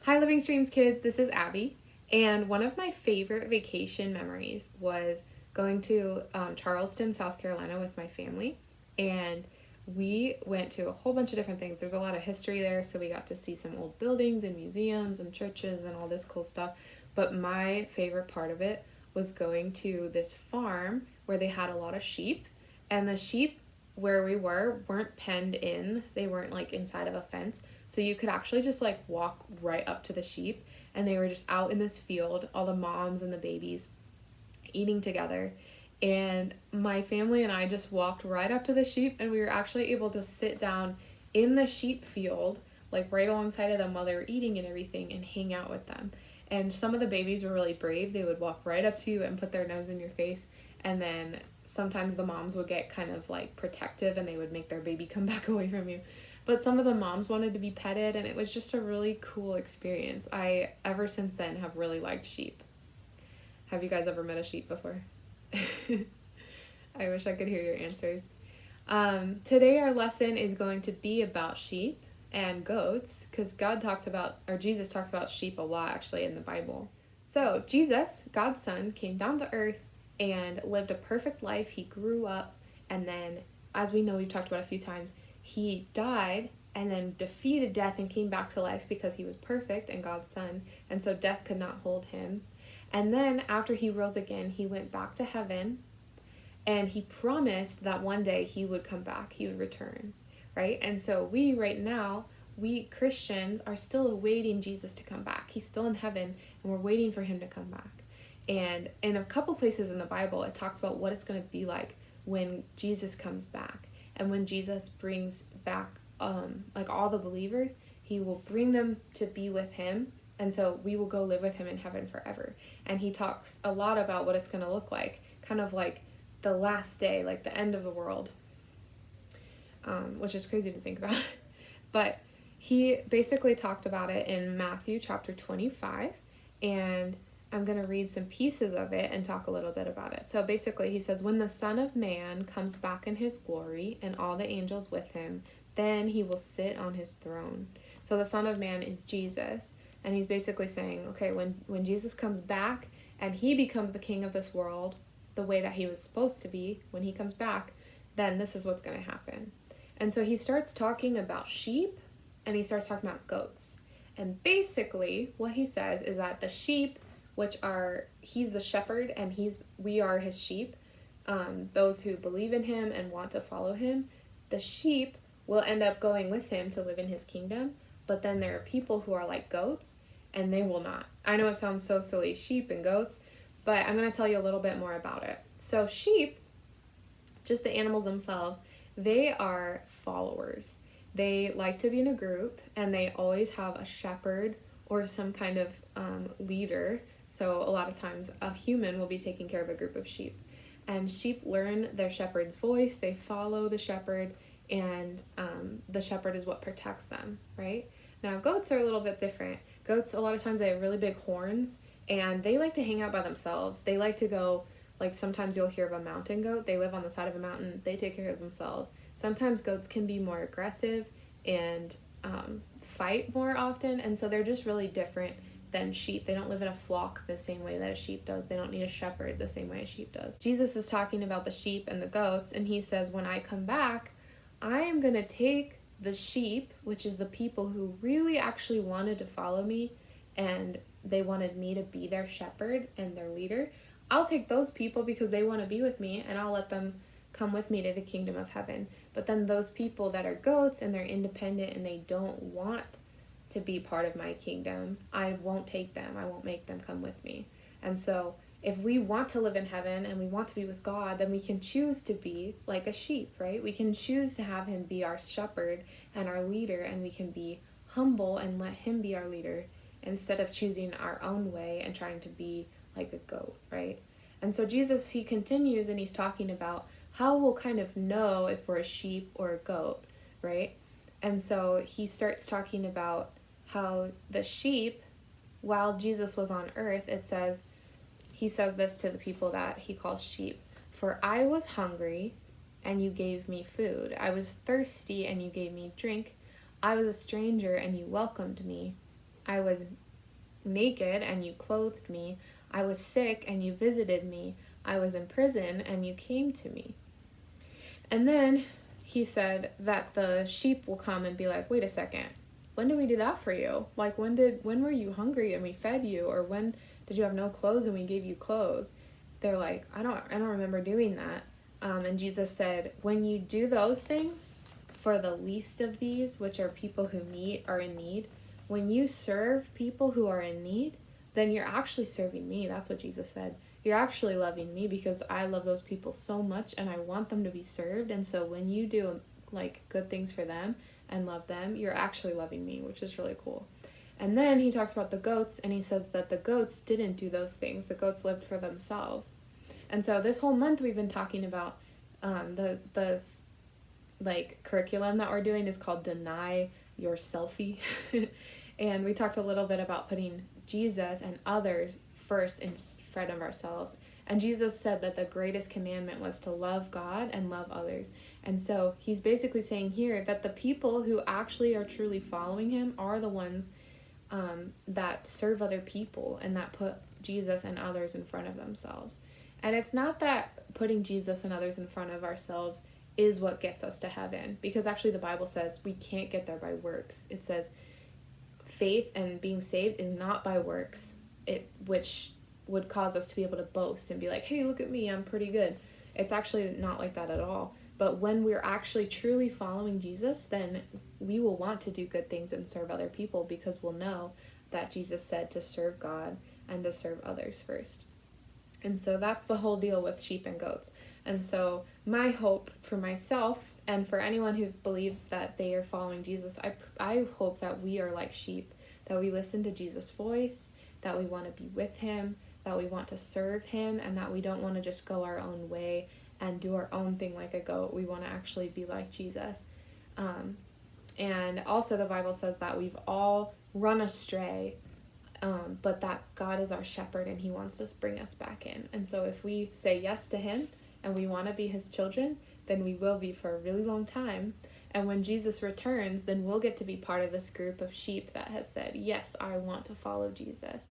Hi, Living Streams kids. This is Abby. And one of my favorite vacation memories was going to Charleston, South Carolina with my family. And we went to a whole bunch of different things. There's a lot of history there, so we got to see some old buildings and museums and churches and all this cool stuff. But my favorite part of it was going to this farm where they had a lot of sheep. And the sheep where we weren't penned in, they weren't like inside of a fence, so you could actually just like walk right up to the sheep, and they were just out in this field, all the moms and the babies eating together. And my family and I just walked right up to the sheep, and we were actually able to sit down in the sheep field, like right alongside of them while they were eating and everything, and hang out with them. And some of the babies were really brave. They would walk right up to you and put their nose in your face, and then sometimes the moms would get kind of like protective and they would make their baby come back away from you. But some of the moms wanted to be petted, and it was just a really cool experience. I, ever since then, have really liked sheep. Have you guys ever met a sheep before? I wish I could hear your answers. Today our lesson is going to be about sheep and goats, because Jesus talks about sheep a lot actually in the Bible. So Jesus, God's son, came down to earth and lived a perfect life. He grew up, and then, as we know, we've talked about a few times, he died and then defeated death and came back to life because he was perfect and God's son, and so death could not hold him. And then after he rose again, he went back to heaven, and he promised that one day he would come back, he would return, right? And so we Christians are still awaiting Jesus to come back. He's still in heaven, and we're waiting for him to come back. And in a couple places in the Bible, it talks about what it's going to be like when Jesus comes back. And when Jesus brings back like all the believers, he will bring them to be with him. And so we will go live with him in heaven forever. And he talks a lot about what it's going to look like, kind of like the last day, like the end of the world, which is crazy to think about. But he basically talked about it in Matthew chapter 25, and I'm going to read some pieces of it and talk a little bit about it. So basically he says, when the Son of Man comes back in his glory and all the angels with him, then he will sit on his throne. So the Son of Man is Jesus. And he's basically saying, okay, when Jesus comes back and he becomes the king of this world the way that he was supposed to be, when he comes back, then this is what's going to happen. And so he starts talking about sheep, and he starts talking about goats. And basically what he says is that the sheep, he's the shepherd and we are his sheep, those who believe in him and want to follow him, the sheep will end up going with him to live in his kingdom. But then there are people who are like goats, and they will not. I know it sounds so silly, sheep and goats, but I'm going to tell you a little bit more about it. So sheep, just the animals themselves, they are followers. They like to be in a group, and they always have a shepherd or some kind of leader. So a lot of times a human will be taking care of a group of sheep. And sheep learn their shepherd's voice, they follow the shepherd, and the shepherd is what protects them, right? Now goats are a little bit different. Goats, a lot of times they have really big horns, and they like to hang out by themselves. They like to go, like sometimes you'll hear of a mountain goat. They live on the side of a mountain. They take care of themselves. Sometimes goats can be more aggressive and fight more often, and so they're just really different than sheep. They don't live in a flock the same way that a sheep does. They don't need a shepherd the same way a sheep does. Jesus is talking about the sheep and the goats, and he says, when I come back, I am going to take the sheep, which is the people who really actually wanted to follow me, and they wanted me to be their shepherd and their leader. I'll take those people because they want to be with me, and I'll let them come with me to the kingdom of heaven. But then those people that are goats and they're independent and they don't want to be part of my kingdom, I won't take them. I won't make them come with me. And so if we want to live in heaven and we want to be with God, then we can choose to be like a sheep, right? We can choose to have him be our shepherd and our leader, and we can be humble and let him be our leader instead of choosing our own way and trying to be like a goat, right? And so Jesus, he continues, and he's talking about how we'll kind of know if we're a sheep or a goat, right? And so he starts talking about how the sheep, while Jesus was on earth, he says this to the people that he calls sheep. For I was hungry, and you gave me food. I was thirsty, and you gave me drink. I was a stranger, and you welcomed me. I was naked and you clothed me. I was sick and you visited me. I was in prison and you came to me. And then he said that the sheep will come and be like, wait a second, when did we do that for you? Like, when were you hungry and we fed you? Or when did you have no clothes and we gave you clothes? They're like, I don't remember doing that. And Jesus said, when you do those things for the least of these, which are people who are in need, when you serve people who are in need, then you're actually serving me. That's what Jesus said. You're actually loving me because I love those people so much and I want them to be served. And so when you do like good things for them and love them, you're actually loving me, which is really cool. And then he talks about the goats, and he says that the goats didn't do those things. The goats lived for themselves. And so this whole month we've been talking about the like curriculum that we're doing is called Deny Your Selfie. And we talked a little bit about putting Jesus and others first in front of ourselves. And Jesus said that the greatest commandment was to love God and love others. And so he's basically saying here that the people who actually are truly following him are the ones that serve other people and that put Jesus and others in front of themselves. And it's not that putting Jesus and others in front of ourselves is what gets us to heaven, because actually the Bible says we can't get there by works. It says faith and being saved is not by works, which would cause us to be able to boast and be like, hey, look at me, I'm pretty good. It's actually not like that at all. But when we're actually truly following Jesus, then we will want to do good things and serve other people, because we'll know that Jesus said to serve God and to serve others first. And so that's the whole deal with sheep and goats. And so my hope for myself and for anyone who believes that they are following Jesus, I hope that we are like sheep, that we listen to Jesus' voice, that we want to be with him, that we want to serve him, and that we don't want to just go our own way and do our own thing like a goat. We want to actually be like Jesus. And also the Bible says that we've all run astray, but that God is our shepherd and he wants to bring us back in. And so if we say yes to him and we want to be his children, then we will be for a really long time. And when Jesus returns, then we'll get to be part of this group of sheep that has said, yes, I want to follow Jesus.